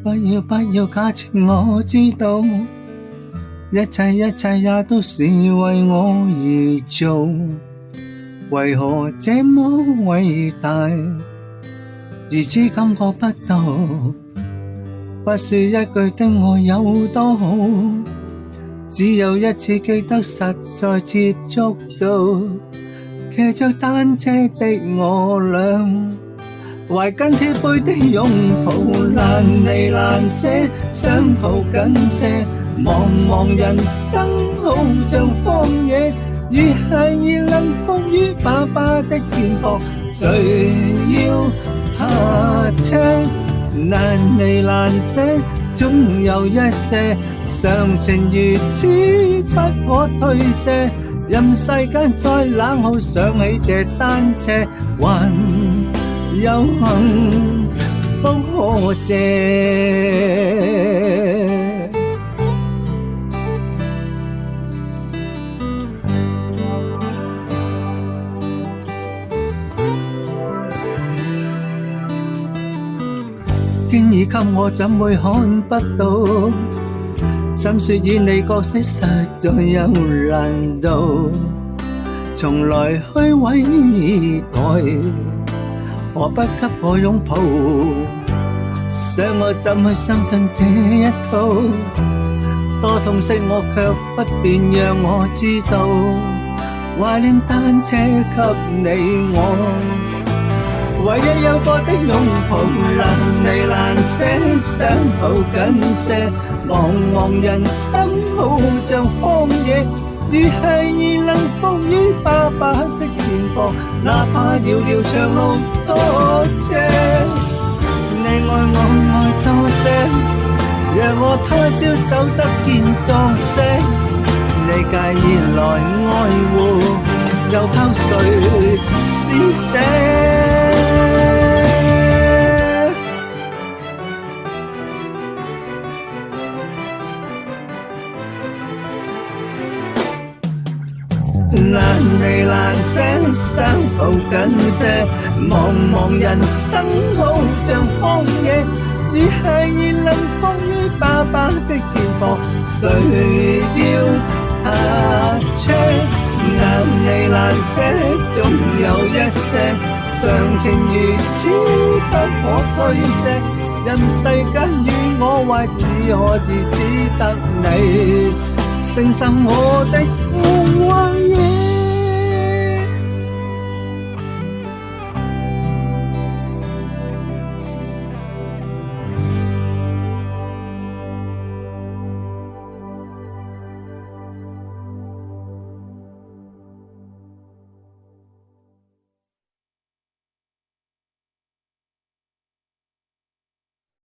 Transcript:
不要假設我知道，一切也都是為我而做，為何這麼偉大，如此感覺不到，不說一句的愛有多好，只有一次記得實在接觸到，騎着單車的我倆，懷緊貼背的擁抱，難離難捨，想抱緊些，茫茫人生好像荒野，如孩兒能伏於爸爸的肩膊，誰要下車？難離難捨，總有一些常情如此不可推卸，任世間再冷酷，想起這單車，還有幸福可借。經已給我，怎會看不到？怎說與你角色實在有難度，從來虛偽以待，何不給我擁抱？想我怎去相信這一套？多痛惜我卻不便讓我知道，懷念單車給你我。唯一有過的擁抱，難離難捨，想抱緊些，茫茫人生好像荒野，如孩兒能伏於爸爸的肩膊，哪怕遙遙長路多斜。你愛我愛多些，讓我他朝走得健壯些，你介意來愛護，又靠誰施捨？難離難捨，想抱緊些，茫茫人生好像荒野，如孩兒能伏於爸爸的肩膊，誰要下車？難離難捨，總有一些常情如此不可推卸，任世間與我壞，只可以只得你承受我的愛。